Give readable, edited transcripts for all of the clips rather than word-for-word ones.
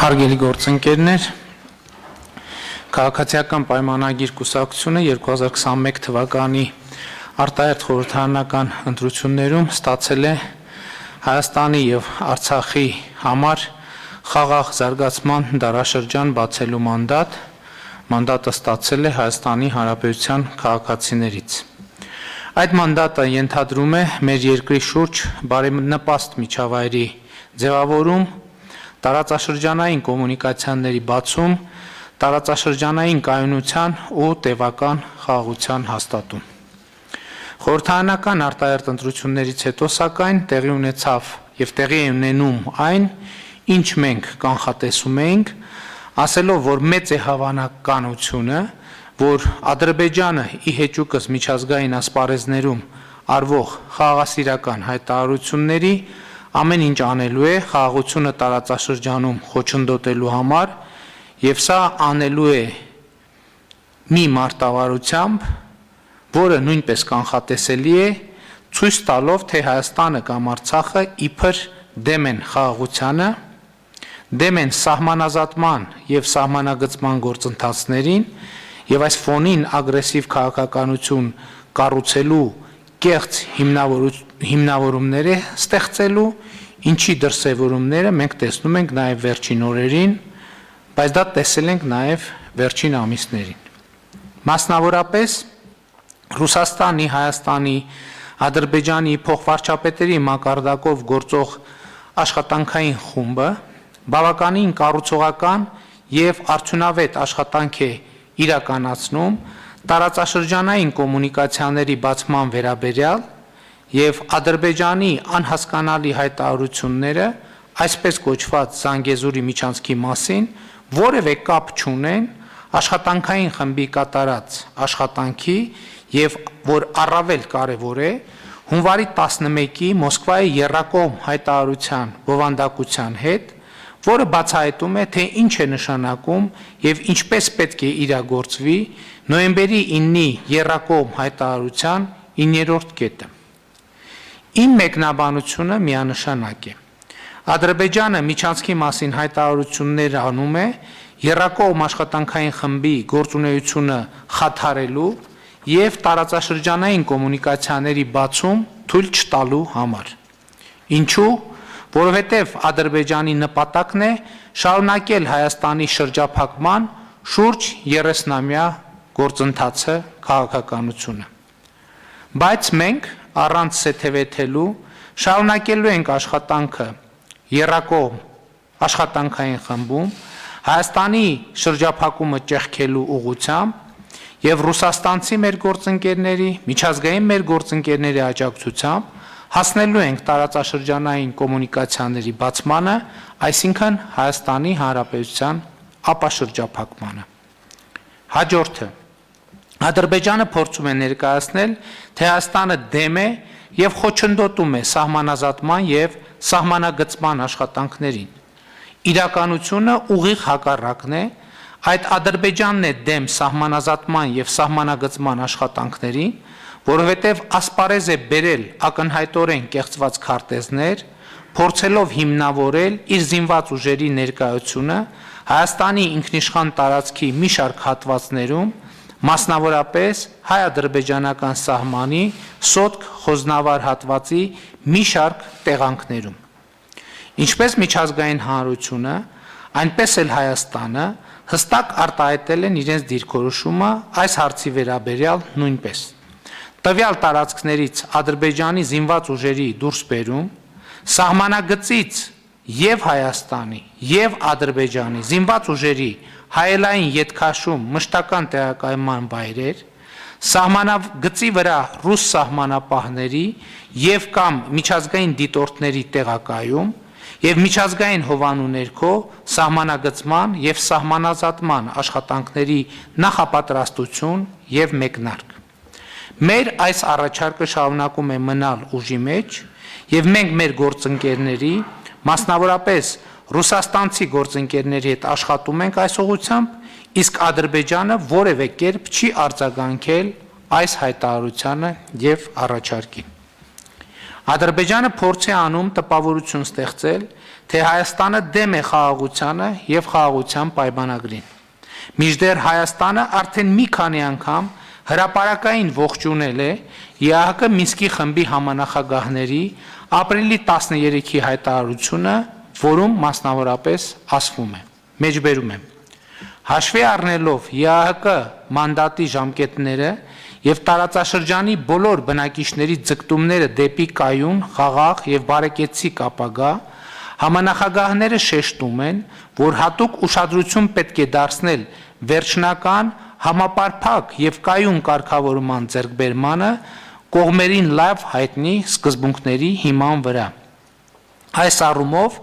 Հարգելի գործընկերներ, քաղաքացիական պայմանագիր կուսակցությունը 2021 թվականի արտահերթ խորհրդարանական ընտրություններում ստացել է Հայաստանի եւ Արցախի համար խաղաղ զարգացման դարաշրջան բացելու մանդատ։ Մանդատը ստացել է Հայաստանի Հանրապետության քաղաքացիներից։ Այդ մանդատը ենթադրում է մեր երկրի շուրջ բարենպաստ միջավայրի ձևավորում, տարածաշրջանային կոմունիկացիաների բացում, տարածաշրջանային կայունության ու տևական խաղաղության հաստատում։ Խորհրդարանական արտահերթ ընտրություններից հետո սակայն տեղի ունեցավ եւ տեղի է ունենում այն, ինչ մենք կանխատեսում էինք, ասելով, որ մեծ է հավանականությունը, որ Ադրբեջանը ի հեճուկս միջազգային ասպարեզներում արվող խաղաղասիրական հայտարարությունների ամեն ինչ անելու է խաղաղությունը տարածաշրջանում խոչընդոտելու համար եւ սա անելու է մի մարտավարությամբ, որը նույնպես կանխատեսելի է, ցույց տալով, թե Հայաստանը կամ Արցախը իբր դեմ են խաղաղությանը, դեմ են սահմանազատման եւ սահմանագծման գործընթացներին եւ այս ֆոնին ագրեսիվ քաղաքականություն կառուցելու կեղծ հիմնավորումներ է ստեղծելու, ինչի դրսևորումները մենք տեսնում ենք նաև վերջին օրերին, բայց դա տեսել ենք նաև վերջին ամիսներին։ Մասնավորապես Ռուսաստանի, Հայաստանի, Ադրբեջանի փոխվարչապետերի մակարդակով գործող աշխատանքային խումբը բավականին կառուցողական եւ արդյունավետ աշխատանք է իրականացնում տարածաշրջանային կոմունիկացիաների բացման վերաբերյալ եւ Ադրբեջանի անհասկանալի հայտարարությունները այսպես կոչված Զանգեզուրի միջանցքի մասին որևէ կապ չունեն աշխատանքային խմբի կատարած աշխատանքի եւ որ առավել կարեւոր է հունվարի 11-ի Մոսկվայի եռակողմ հայտարարության բովանդակության հետ, որը բացահայտում է, թե ինչ է նշանակում եւ ինչպես պետք է իրագործվի նոյեմբերի 9-ի եռակողմ հայտարարության 9-րդ կետը։ Իմ մեկնաբանությունը միանշանակ է։ Ադրբեջանը միջանցքի մասին հայտարարություններ անում է եռակողմ աշխատանքային խմբի գործունեությունը խաթարելու եւ տարածաշրջանային կոմունիկացիաների բացում թույլ չտալու համար։ Ինչու՞, որովհետեւ Ադրբեջանի նպատակն է շարունակել Հայաստանի շրջափակման շուրջ 30-ամյա գործընթացը քաղաքականությունը։ Բայց մենք առանց սեթևեթելու շարունակելու ենք աշխատանքը եռակողմ աշխատանքային խմբում Հայաստանի շրջափակումը ճեղքելու ուղղությամբ եւ ռուսաստանցի մեր գործընկերների, միջազգային մեր գործընկերների աջակցությամբ հասնելու ենք տարածաշրջանային կոմունիկացիաների բացմանը, այսինքն Հայաստանի Հանրապետության ապաշրջափակմանը։ Հաջորդը Ադրբեջանը փորձում է ներկայացնել, թե Հայաստանը դեմ է եւ խոչընդոտում է սահմանազատման եւ սահմանագծման աշխատանքներին։ Իրականությունը ուղիղ հակառակն է, այդ Ադրբեջանն է դեմ սահմանազատման եւ սահմանագծման աշխատանքներին, որովհետեւ ասպարեզ է բերել ակնհայտորեն կեղծված քարտեզներ, փորձելով հիմնավորել իր զինված ուժերի ներկայությունը Հայաստանի ինքնիշխան տարածքի մի շարք հատվածներում, մասնավորապես հայ-ադրբեջանական սահմանի Սոտք խոզնավար հատվածի մի շարք տեղանքներում։ Ինչպես միջազգային հանրությունը, այնպես էլ Հայաստանը հստակ արտահայտել են իրենց դիրքորոշումը այս հարցի վերաբերյալ նույնպես։ Տվյալ տարածքներից Ադրբեջանի զինված ուժերի դուրսբերում, սահմանագծից եւ Հայաստանի եւ Ադրբեջանի զինված ուժերի հայելային ետքաշում մշտական տեղակայման վայրեր, սահմանագծի վրա ռուս սահմանապահների եւ կամ միջազգային դիտորդների տեղակայում եւ միջազգային հովանու ներքո սահմանագծման եւ սահմանազատման աշխատանքների նախապատրաստություն եւ մեկնարկ։ Մեր այս առաջարկը շարունակում է մնալ ուժի մեջ եւ մենք մեր գործընկերների, մասնավորապես ռուսաստանցի գործընկերների հետ աշխատում ենք այս ուղղությամբ, իսկ Ադրբեջանը որևէ կերպ չի արձագանքել այս հայտարարությանը եւ առաջարկին։ Ադրբեջանը փորձ է անում տպավորություն ստեղծել, թե Հայաստանը դեմ է խաղաղությանը եւ խաղաղության պայմանագրին։ Մինչդեռ Հայաստանը արդեն մի քանի անգամ հրապարակային ողջունել է ԵԱՀԿ Մինսկի խմբի համանախագահների ապրիլի 13-ի հայտարարությունը, որում մասնավորապես ասվում է. Մեջբերում եմ. Հաշվի առնելով ԵԱՀԿ մանդատի ժամկետները եւ տարածաշրջանի բոլոր բնակիչների ձգտումները դեպի կայուն, խաղաղ եւ բարեկեցիկ ապագա, համանախագահները շեշտում են, որ հատուկ ուշադրություն պետք է դարձնել վերջնական, համապարփակ եւ կայուն կարգավորման ձեռքբերմանը կողմերին լավ հայտնի սկզբունքների հիման վրա։ Այս առումով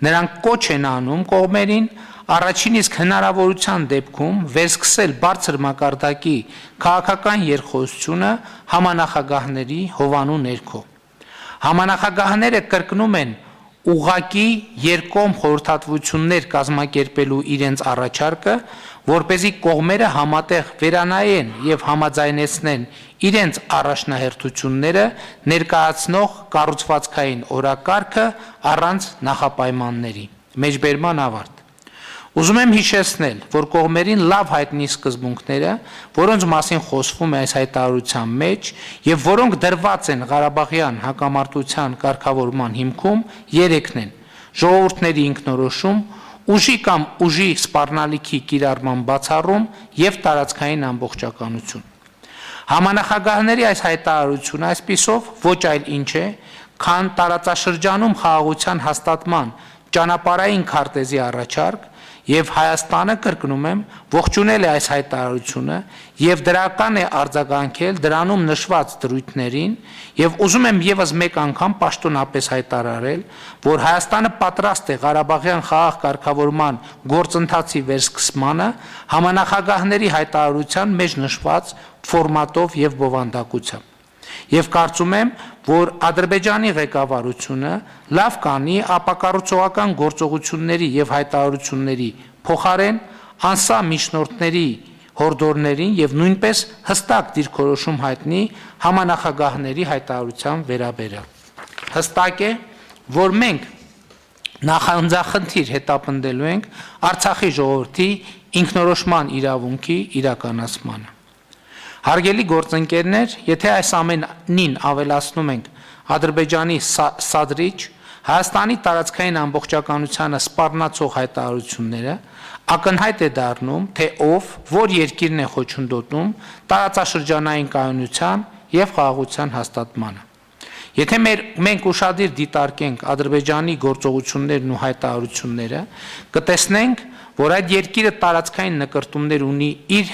նրանք կոչ են անում կողմերին առաջին իսկ հնարավորության դեպքում վերսկսել բարձր մակարդակի քաղաքական երկխոսությունը համանախագահների հովանու ներքո։ Համանախագահները կրկնում են ուղղակի երկկողմ խորհրդատվություններ կազմակերպելու իրենց առաջարկը, որպեսզի կողմերը համատեղ վերանայեն եւ համաձայնեցնեն իրենց առաջնահերթությունները ներկայացնող կառուցվածքային օրակարգը առանց նախապայմանների։ Մեջբերման ավարտ։ Ուզում եմ հիշեցնել, որ կողմերին լավ հայտնի սկզբունքները, որոնց մասին խոսվում է այս հայտարարության մեջ եւ որոնք դրված են Ղարաբաղյան հակամարտության կարգավորման հիմքում, երեքն են. ժողովուրդների ինքնորոշում, ուժի կամ ուժի սպառնալիքի կիրառման բացառում եւ տարածքային ամբողջականություն։ Համանախագահների այս հայտարարությունը այսպիսով ոչ այլ ինչ է, քան տարածաշրջանում խաղաղության հաստատման ճանապարհային քարտեզի առաջարկ, եւ Հայաստանը, կրկնում եմ, ողջունել է այս հայտարարությունը եւ դրական է արձագանքել դրանում նշված դրույթներին եւ ուզում եմ եւս մեկ անգամ պաշտոնապես հայտարարել, որ Հայաստանը պատրաստ է Ղարաբաղյան խաղաղ կարգավորման գործընթացի վերսկսմանը համանախագահների հայտարարության մեջ նշված ֆորմատով եւ բովանդակությամբ։ Եվ կարծում եմ, որ Ադրբեջանի ղեկավարությունը լավ կանի ապակառուցողական գործողությունների եւ հայտարարությունների փոխարեն անսա միջնորդների հորդորներին եւ նույնպես հստակ դիրքորոշում հայտնի համանախագահների հայտարարության վերաբերյալ։ Հստակ է, որ մենք նախանձախնդիր հետապնդելու ենք Արցախի ժողովրդի ինքնորոշման իրավունքի իրականացմանը։ Հարգելի գործընկերներ, եթե այս ամենին ավելացնում ենք Ադրբեջանի սադրիչ, Հայաստանի տարածքային ամբողջականությանը սպառնացող հայտարարությունները, ակնհայտ է դառնում, թե ով, որ երկիրն է խոչընդոտում տարածաշրջանային կայունության եւ խաղաղության հաստատմանը։ Եթե մենք ուշադիր դիտարկենք Ադրբեջանի գործողություններն ու հայտարարությունները, կտեսնենք, որ այդ երկիրը տարածքային նկրտումներ ունի իր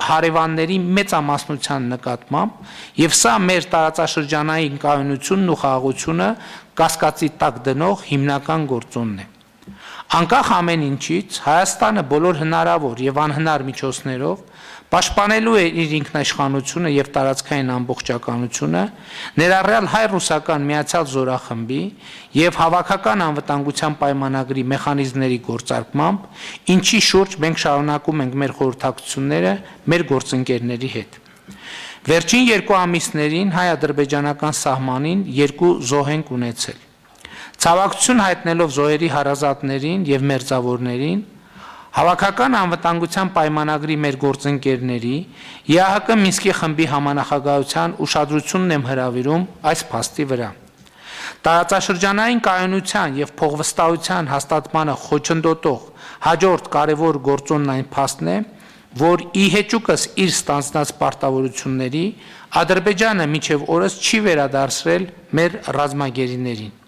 հարևանների մեծամասնության նկատմամբ, եւ սա մեր տարածաշրջանային կայունությունն ու խաղաղությունը կասկածի տակ դնող հիմնական գործոնն է։ Անկախ ամեն ինչից, Հայաստանը բոլոր հնարավոր եւ անհնար միջոցներով պաշտպանելու է իր ինքնաիշխանությունը եւ տարածքային ամբողջականությունը, ներառյալ հայ-ռուսական միացյալ զորախմբի եւ հավաքական անվտանգության պայմանագրի մեխանիզմների գործարկմամբ, ինչի շուրջ մենք շարունակում ենք մեր խորհրդակցությունները մեր գործընկերների հետ։ Վերջին 2 ամիսներին հայ-ադրբեջանական սահմանին 2 զոհ ենք ունեցել։ Ցավակցություն հայտնելով զոհերի հարազատներին եւ մերձավորներին, Հավաքական անվտանգության պայմանագրի մեր գործընկերների ԵԱՀԿ Մինսկի խմբի համանախագահության ուշադրությունն եմ հրավիրում այս փաստի վրա։ Տարածաշրջանային կայունության եւ փոխվստահության հաստատմանը խոչընդոտող հաջորդ կարևոր գործոնն այն փաստն է, որ ի հեճուկս իր ստանձնած պարտավորությունների Ադրբեջանը մինչև օրս չի վերադարձրել մեր ռազմագերիներին։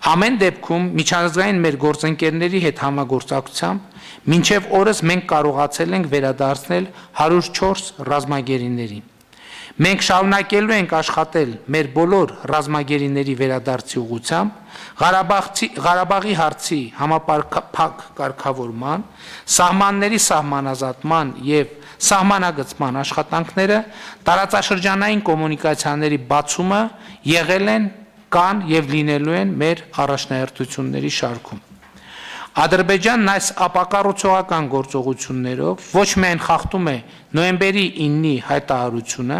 Ամեն դեպքում միջազգային մեր գործընկերների հետ համագործակցությամբ մինչև օրս մենք կարողացել ենք վերադարձնել 104 ռազմագերիներին։ Մենք շարունակելու ենք աշխատել մեր բոլոր ռազմագերիների վերադարձի ուղղությամբ Ղարաբաղի հարցի համապարփակ կարգավորման, սահմանների սահմանազատման եւ սահմանագծման աշխատանքները տարածաշրջանային կոմունիկացիաների բացումը եղել են, կան եւ լինելու են մեր առաջնահերթությունների շարքում։ Ադրբեջանն այս ապակառուցողական գործողություններով ոչ միայն խախտում է նոյեմբերի 9-ի հայտարարությունը,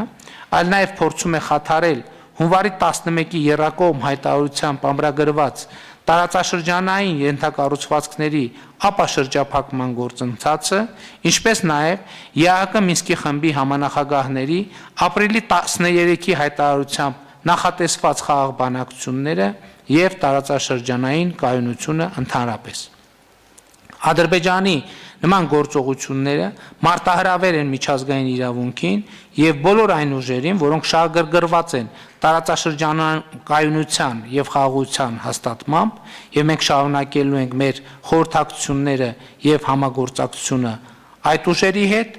այլ նաև փորձում է խաթարել հունվարի 11-ի Եռակողմ հայտարարությամբ ամրագրված տարածաշրջանային ենթակառուցվածքների ապաշրջափակման գործընթացը, ինչպես նաև ԵԱՀԿ Մինսկի խմբի համանախագահների ապրիլի 13-ի հայտարարությամբ նախատեսված խաղաղ բանակցությունները և տարածաշրջանային կայունությունը ընդհանրապես։ Ադրբեջանի նման գործողությունները մարտահրավեր են միջազգային իրավունքին և բոլոր այն ուժերին, որոնք շահագրգռված են տարածաշրջանային կայունության և խաղաղության հաստատմամբ, և մենք շարունակելու ենք մեր խորհրդակցությունները և համագործակցությունը այդ ուժերի հետ,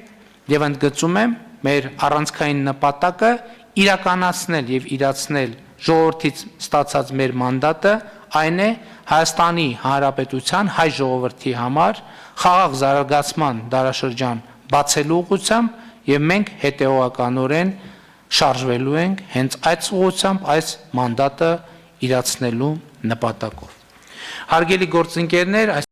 և ընդգծում եմ մեր առանցքային նպատակը իրականացնել և իրացնել ժողովրդից ստացած մեր մանդատը, այն է Հայաստանի Հանրապետության հայ ժողովրդի համար խաղաղ զարգացման դարաշրջան բացելու ուղղությամբ և մենք հետևողականորեն շարժվելու ենք հենց այդ ուղղությամբ այս մանդատը իրացնելու նպատակով։ Հարգելի գործընկերներ,